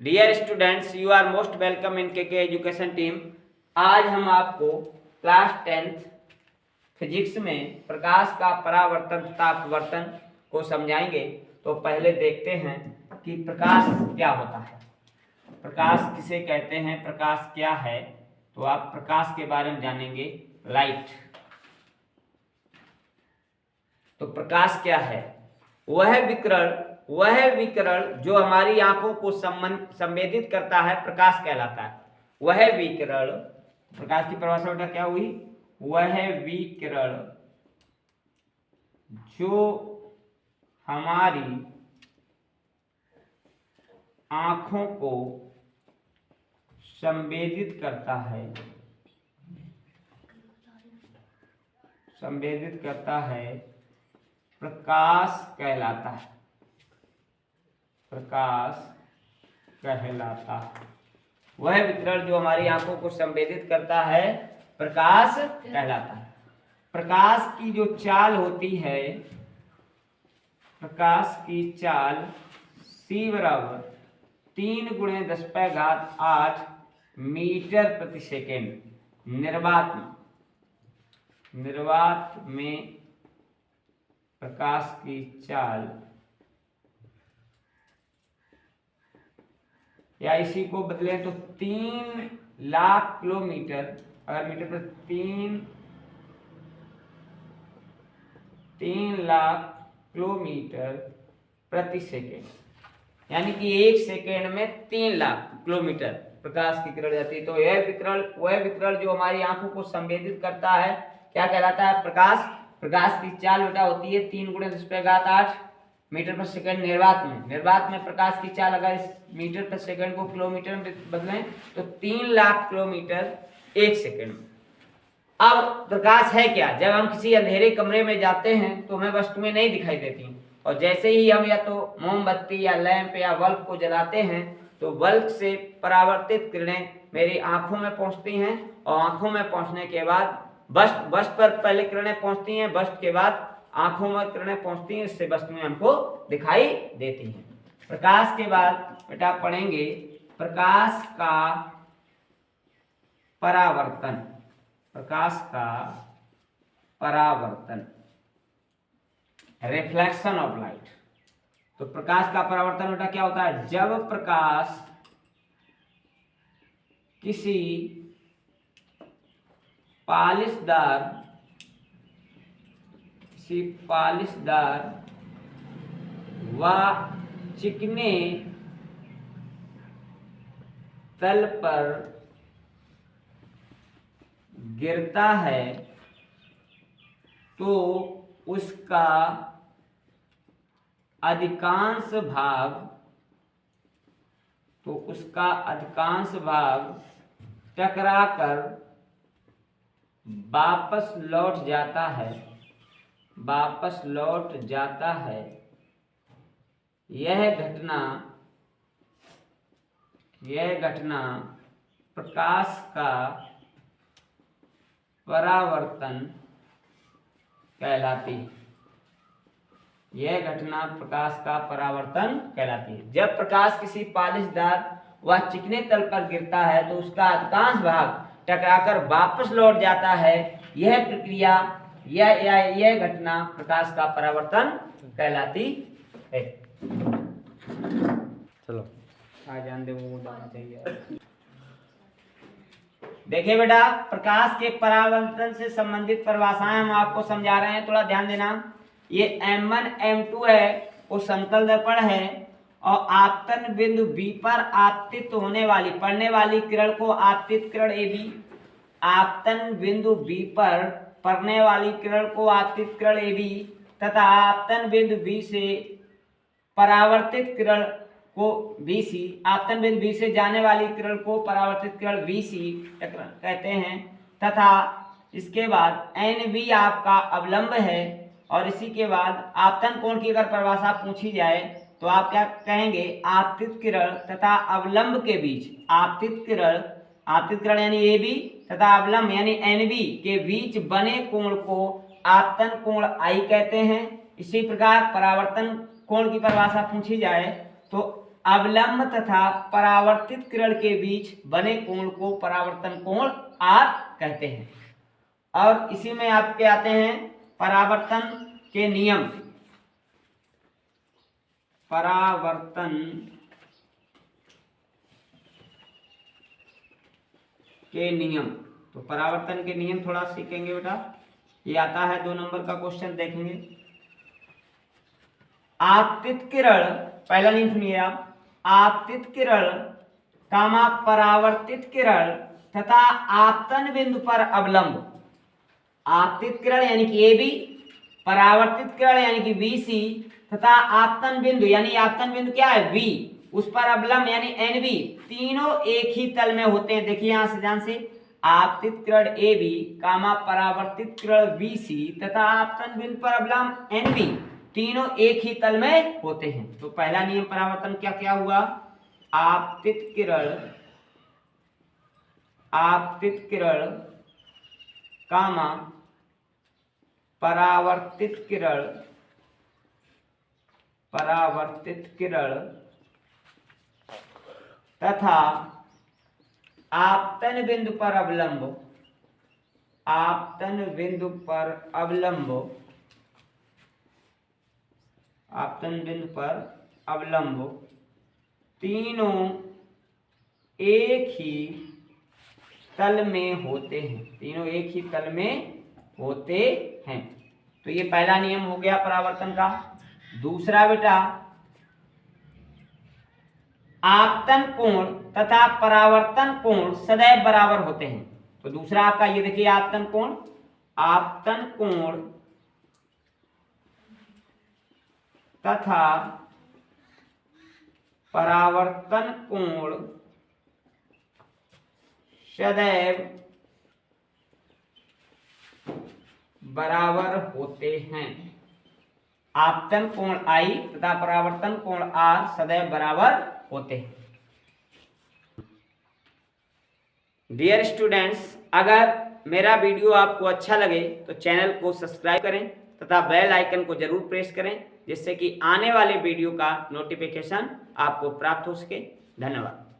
Dear students, you are most welcome in K education team. आज हम आपको class 10th physics में प्रकाश का परावर्तन तथा अपवर्तन को समझाएंगे। तो पहले देखते हैं कि प्रकाश क्या होता है, प्रकाश किसे कहते हैं, प्रकाश क्या है। तो आप प्रकाश के बारे में जानेंगे। लाइट। तो प्रकाश क्या है? वह विकिरण जो हमारी आंखों को संवेदित करता है, प्रकाश कहलाता है। वह विकिरण, प्रकाश की परिभाषा बेटा क्या हुई? वह विकिरण जो हमारी आंखों को संवेदित करता है, प्रकाश कहलाता है। वह विकिरण जो हमारी आंखों को संवेदित करता है, प्रकाश कहलाता है। प्रकाश की जो चाल होती है, प्रकाश की चाल c बराबर 3 × 10⁸ मीटर प्रति सेकेंड। निर्वात में प्रकाश की चाल, या इसी को बदले तो 3 लाख किलोमीटर, अगर मीटर पर 3 लाख किलोमीटर प्रति सेकेंड, यानी कि 1 सेकेंड में 3 लाख किलोमीटर प्रकाश की किरण जाती है। तो वह विकिरण जो हमारी आंखों को संवेदित करता है, क्या कहलाता है? प्रकाश की चाल बेटा होती है 3 × 10⁸ मीटर पर सेकंड। निर्वात में प्रकाश की चाल अगर इस मीटर पर सेकंड को किलोमीटर में बदलें तो 3 लाख किलोमीटर 1 सेकंड में। अब प्रकाश है क्या? जब हम किसी अंधेरे कमरे में जाते हैं तो हमें वस्तुएं नहीं दिखाई देती, और जैसे ही हम या तो मोमबत्ती या लैंप या बल्ब को जलाते हैं तो बल्ब से परावर्तित किरणें मेरी आंखों में पहुंचती हैं, और आंखों में पहुंचने के बाद बस्ट पर पहले किरणें पहुंचती हैं, बस्ट के बाद आंखों में किरणें पहुंचती हैं, इससे वस्तुएं हमको दिखाई देती हैं। प्रकाश के बाद बेटा पढ़ेंगे प्रकाश का परावर्तन। Reflection of light. तो प्रकाश का परावर्तन बेटा क्या होता है? जब प्रकाश किसी पालिशदार व चिकने तल पर गिरता है तो उसका अधिकांश भाग टकराकर वापस लौट जाता है। यह घटना प्रकाश का परावर्तन कहलाती है। जब प्रकाश किसी पालिशदार व चिकने तल पर गिरता है तो उसका अधिकांश भाग टकराकर वापस लौट जाता है। यह प्रक्रिया यह घटना प्रकाश का परावर्तन कहलाती है। चलो जान दे, वो जाना चाहिए। देखिए बेटा, प्रकाश के परावर्तन से संबंधित परिभाषाएं हम आपको समझा रहे हैं, थोड़ा ध्यान देना। ये M1 M2 है, वो समतल दर्पण है, और आपतन बिंदु B पर आपतित होने वाली पड़ने वाली किरण को आपतित किरण AB, आपतन बिंदु B पर पड़ने वाली किरण को आपतित किरण AB, तथा आपतन बिंदु B से परावर्तित किरण को BC, आपतन बिंदु B से जाने वाली किरण को परावर्तित किरण BC कहते हैं। तथा इसके बाद NB आपका अवलंब है, और इसी के बाद आपतन कोण की अगर परिभाषा पूछी जाए तो आप क्या कहेंगे? आपतित किरण तथा अवलंब के बीच, आपतित किरण यानी AB तथा अवलंब यानी NB के बीच बने कोण को आपतन कोण I कहते हैं। इसी प्रकार परावर्तन कोण की परिभाषा पूछी जाए तो अवलंब तथा परावर्तित किरण के बीच बने कोण को परावर्तन कोण R कहते हैं। और इसी में आपके आते हैं परावर्तन के नियम। परावर्तन के नियम, तो परावर्तन के नियम थोड़ा सीखेंगे बेटा। ये आता है 2 नंबर का क्वेश्चन, देखेंगे। आपतित किरण, पहला नियम सुनिए आप, आपतित किरण कामा परावर्तित किरण तथा आपतन बिंदु पर अवलंब। आपतित किरण यानी कि AB, परावर्तित किरण यानी कि BC तथा आपतन बिंदु यानी आपतन बिंदु क्या है V, उस पर अवलंब यानी NB, तीनों एक ही तल में होते हैं। देखिए यहां से ध्यान से, आपतित किरण AB कामा परावर्तित किरण BC तथा आपतन बिंदु पर अवलंब NB, तीनों एक ही तल में होते हैं। तो पहला नियम परावर्तन क्या क्या हुआ, आपतित किरण कामा परावर्तित किरण तथा आपतन बिंदु पर अवलंब तीनों एक ही तल में होते हैं, तीनों एक ही तल में होते हैं। तो ये पहला नियम हो गया परावर्तन का। दूसरा बेटा, आपतन कोण तथा परावर्तन कोण सदैव बराबर होते हैं। तो दूसरा आपका ये देखिए, आपतन कोण तथा परावर्तन कोण सदैव बराबर होते हैं। आपतन कोण I तथा परावर्तन कोण R सदैव बराबर होते हैं। डियर स्टूडेंट्स, अगर मेरा वीडियो आपको अच्छा लगे तो चैनल को सब्सक्राइब करें तथा बेल आइकन को जरूर प्रेस करें, जिससे कि आने वाले वीडियो का नोटिफिकेशन आपको प्राप्त हो सके। धन्यवाद।